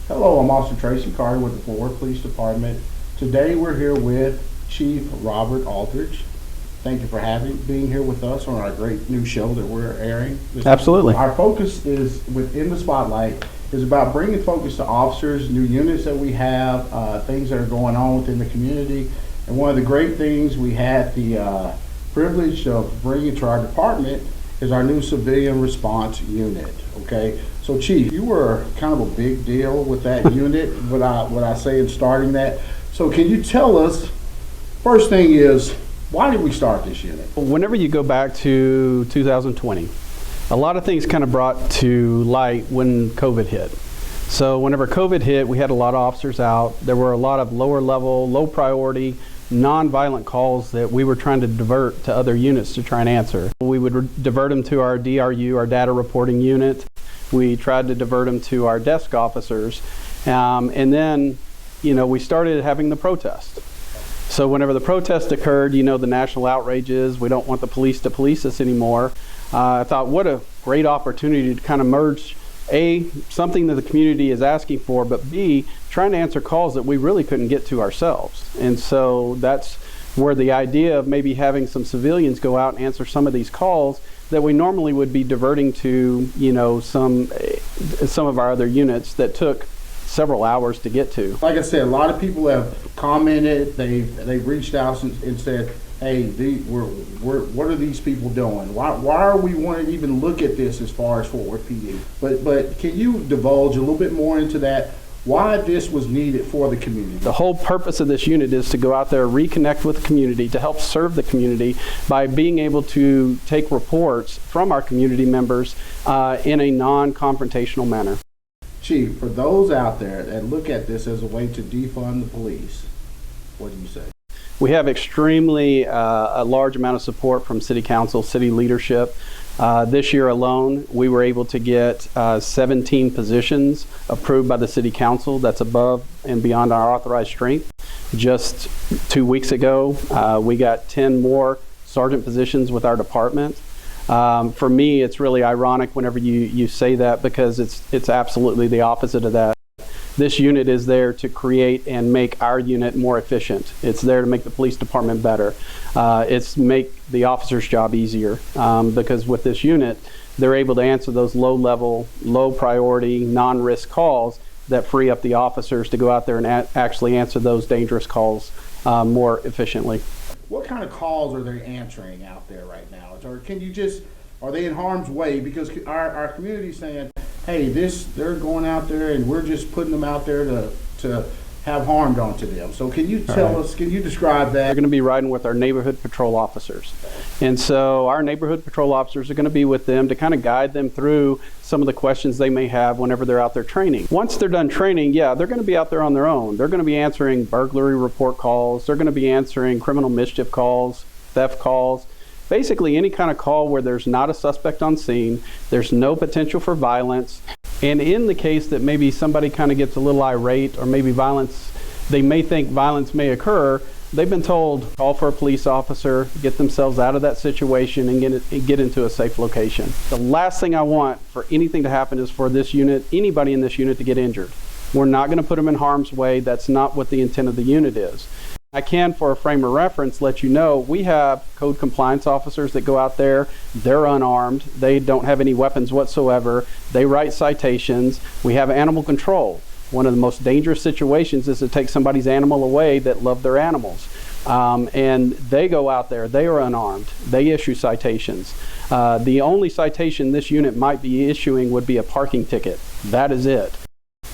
Hello, I'm Officer Tracy Carter with the Fort Worth Police Department. Today we're here with Chief Robert Alldredge. Thank you for being here with us on our great new show that we're airing. Absolutely. Our focus is within the spotlight is about bringing focus to officers, new units that we have, things that are going on within the community. And one of the great things we had the privilege of bringing to our department is our new civilian response unit. Okay, so Chief, you were kind of a big deal with that unit. What I say in starting that. So can you tell us? First thing is, why did we start this unit? Whenever you go back to 2020, a lot of things kind of brought to light when COVID hit. So whenever COVID hit, we had a lot of officers out. There were a lot of lower level, low priority, non-violent calls that we were trying to divert to other units to try and answer. We would divert them to our DRU, our data reporting unit. We tried to divert them to our desk officers. And then, we started having the protest. So whenever the protest occurred, the national outrages, we don't want the police to police us anymore. I thought, what a great opportunity to kind of merge A, something that the community is asking for, but B, trying to answer calls that we really couldn't get to ourselves. And so that's where the idea of maybe having some civilians go out and answer some of these calls that we normally would be diverting to, some of our other units that took several hours to get to. Like I said, a lot of people have commented, they've reached out and said, hey, what are these people doing? Why are we wanting to even look at this as far as Fort Worth PD? But can you divulge a little bit more into that, why this was needed for the community? The whole purpose of this unit is to go out there, reconnect with the community, to help serve the community by being able to take reports from our community members in a non-confrontational manner. Chief, for those out there that look at this as a way to defund the police, what do you say? We have extremely a large amount of support from City Council, city leadership. This year alone, we were able to get 17 positions approved by the City Council. That's above and beyond our authorized strength. Just 2 weeks ago, we got 10 more sergeant positions with our department. For me, it's really ironic whenever you say that, because it's absolutely the opposite of that. This unit is there to create and make our unit more efficient. It's there to make the police department better. It's make the officer's job easier, because with this unit, they're able to answer those low level, low priority, non-risk calls that free up the officers to go out there and actually answer those dangerous calls more efficiently. What kind of calls are they answering out there right now? Or are they in harm's way? Because our community's saying, hey, they're going out there and we're just putting them out there to have harm done to them. So can you tell us, can you describe that? They're going to be riding with our neighborhood patrol officers. And so our neighborhood patrol officers are going to be with them to kind of guide them through some of the questions they may have whenever they're out there training. Once they're done training, they're going to be out there on their own. They're going to be answering burglary report calls. They're going to be answering criminal mischief calls, theft calls. Basically any kind of call where there's not a suspect on scene, there's no potential for violence, and in the case that maybe somebody kind of gets a little irate or maybe they may think violence may occur, they've been told, call for a police officer, get themselves out of that situation and get into a safe location. The last thing I want for anything to happen is for this unit, anybody in this unit, to get injured. We're not going to put them in harm's way. That's not what the intent of the unit is. I can, for a frame of reference, let you know we have code compliance officers that go out there. They're unarmed. They don't have any weapons whatsoever. They write citations. We have animal control. One of the most dangerous situations is to take somebody's animal away that love their animals. And they go out there. They are unarmed. They issue citations. The only citation this unit might be issuing would be a parking ticket. That is it.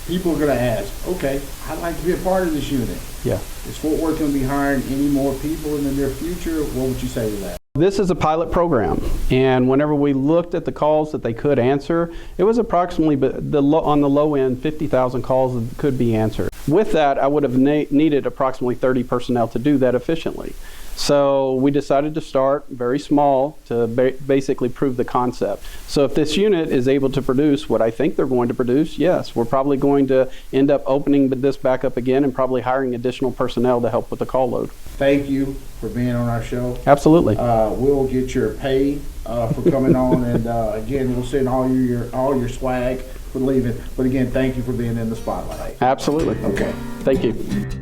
People are going to ask, okay, I'd like to be a part of this unit. Yeah. Is Fort Worth going to be hiring any more people in the near future? What would you say to that? This is a pilot program, and whenever we looked at the calls that they could answer, it was approximately on the low end 50,000 calls that could be answered. With that, I would have needed approximately 30 personnel to do that efficiently. So we decided to start very small to basically prove the concept. So if this unit is able to produce what I think they're going to produce, yes, we're probably going to end up opening this back up again and probably hiring additional personnel to help with the call load. Thank you for being on our show. Absolutely. We'll get your pay for coming on, and again, we'll send all your swag for leaving. But again, thank you for being in the spotlight. Absolutely. Okay. Thank you.